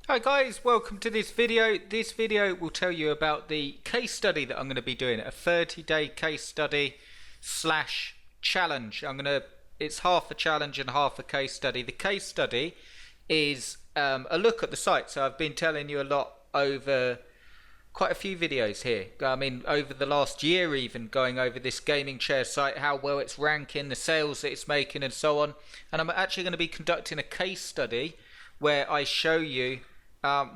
Hi guys, welcome to this video. This video will tell you about the case study that I'm going to be doing, a 30-day case study slash challenge. It's half a challenge and half a case study. The case study is a look at the site. So I've been telling you a lot over quite a few videos here. I mean, over the last year even, going over this gaming chair site, how well it's ranking, the sales that it's making and so on. And I'm actually going to be conducting a case study where I show you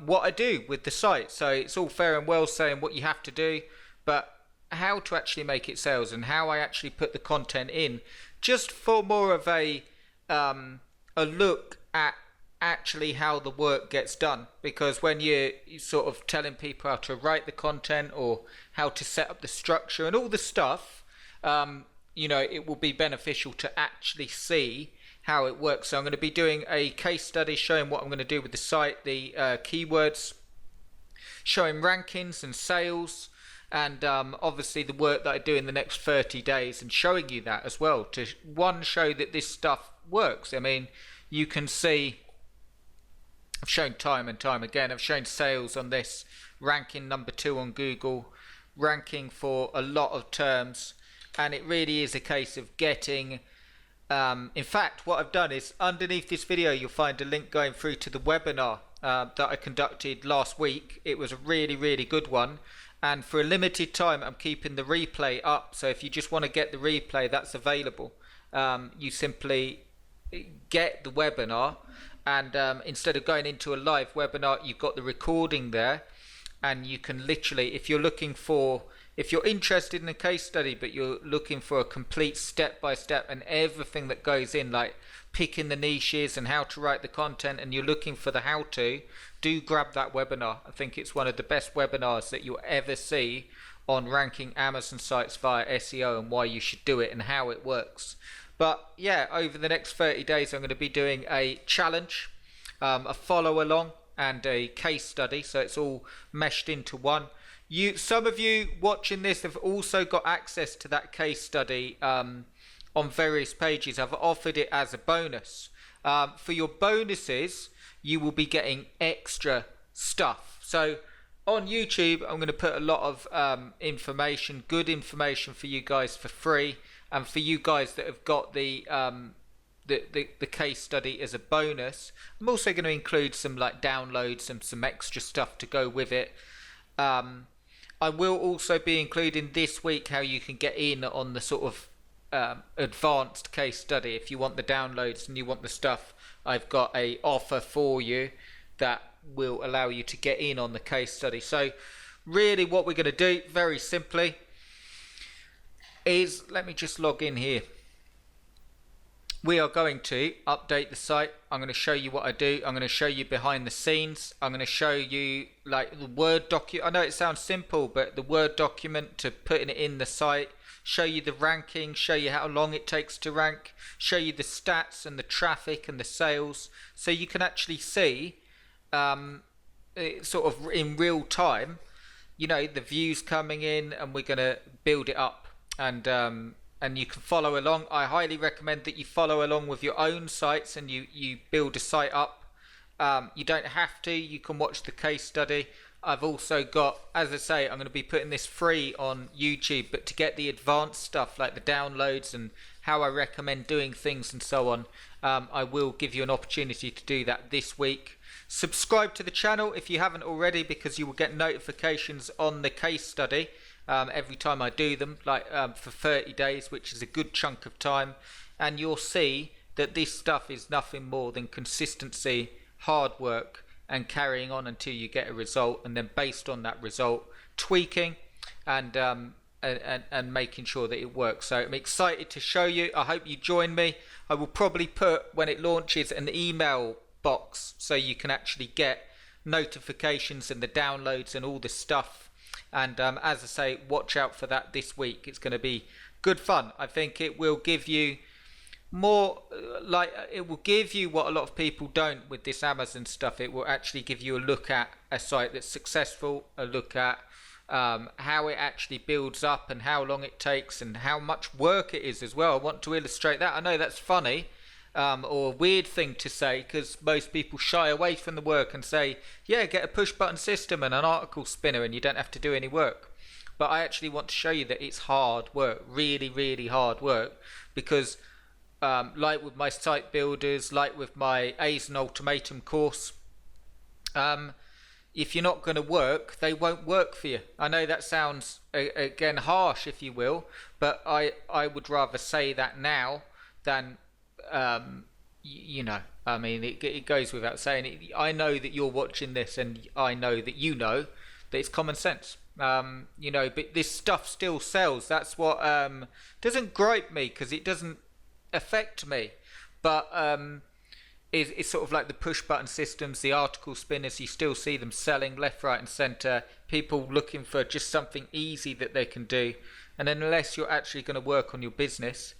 what I do with the site. So it's all fair and well saying what you have to do, but how to actually make it sales and how I actually put the content in, just for more of a look at actually how the work gets done. Because when you're sort of telling people how to write the content or how to set up the structure and all the stuff, it will be beneficial to actually see how it works. So I'm going to be doing a case study showing what I'm going to do with the site, the keywords, showing rankings and sales, and obviously the work that I do in the next 30 days, and showing you that as well to show that this stuff works. I mean, you can see I've shown time and time again, I've shown sales on this, ranking number 2 on Google, ranking for a lot of terms, and it really is a case of getting in fact, what I've done is underneath this video you'll find a link going through to the webinar that I conducted last week. It was a really good one, and for a limited time I'm keeping the replay up. So if you just want to get the replay, that's available. You simply get the webinar, and instead of going into a live webinar, you've got the recording there, and you can literally, if you're interested in a case study but you're looking for a complete step-by-step and everything that goes in, like picking the niches and how to write the content, and you're looking for the how-to, do grab that webinar. I think it's one of the best webinars that you'll ever see on ranking Amazon sites via SEO and why you should do it and how it works. But yeah, over the next 30 days I'm going to be doing a challenge, a follow-along and a case study, so it's all meshed into one. Some of you watching this have also got access to that case study on various pages. I've offered it as a bonus. For your bonuses, you will be getting extra stuff. So on YouTube, I'm going to put a lot of information, good information for you guys for free, and for you guys that have got the case study as a bonus, I'm also going to include some like downloads and some extra stuff to go with it. I will also be including this week how you can get in on the sort of advanced case study. If you want the downloads and you want the stuff, I've got a offer for you that will allow you to get in on the case study. So really what we're going to do, very simply, is, let me just log in here. We are going to update the site. I'm going to show you what I do. I'm going to show you behind the scenes. I'm going to show you like the Word document. I know it sounds simple, but the Word document to putting it in the site, show you the ranking, show you how long it takes to rank, show you the stats and the traffic and the sales, so you can actually see sort of in real time, the views coming in, and we're going to build it up, and you can follow along. I highly recommend that you follow along with your own sites and you build a site up. You don't have to, you can watch the case study. I've also got, as I say, I'm going to be putting this free on YouTube, but to get the advanced stuff like the downloads and how I recommend doing things and so on, I will give you an opportunity to do that this week. Subscribe to the channel if you haven't already, because you will get notifications on the case study every time I do them, like for 30 days, which is a good chunk of time, and you'll see that this stuff is nothing more than consistency, hard work, and carrying on until you get a result, and then based on that result, tweaking and making sure that it works. So I'm excited to show you. I hope you join me. I will probably put, when it launches, an email box so you can actually get notifications and the downloads and all the stuff. And as I say, watch out for that this week. It's going to be good fun. I think it will give you more, it will give you what a lot of people don't with this Amazon stuff. It will actually give you a look at a site that's successful, a look at how it actually builds up and how long it takes and how much work it is as well. I want to illustrate that. I know that's funny, or a weird thing to say, because most people shy away from the work and say, yeah, get a push button system and an article spinner and you don't have to do any work. But I actually want to show you that it's hard work, really, really hard work, because like with my site builders, like with my A's and Ultimatum course, if you're not going to work, they won't work for you. I know that sounds, again, harsh, if you will, but I would rather say that now than, you know, I mean, it goes without saying. I know that you're watching this, and I know that you know that it's common sense. You know, but this stuff still sells. That's what doesn't gripe me, because it doesn't affect me, but it's sort of like the push button systems, the article spinners. You still see them selling left, right and center, people looking for just something easy that they can do, and unless you're actually going to work on your business,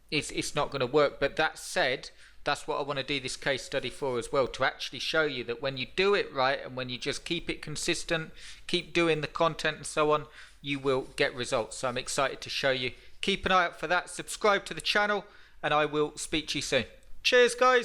it's not going to work. But that said, that's what I want to do this case study for as well, to actually show you that when you do it right, and when you just keep it consistent, keep doing the content and so on, you will get results. So I'm excited to show you. Keep an eye out for that, subscribe to the channel, and I will speak to you soon. Cheers guys.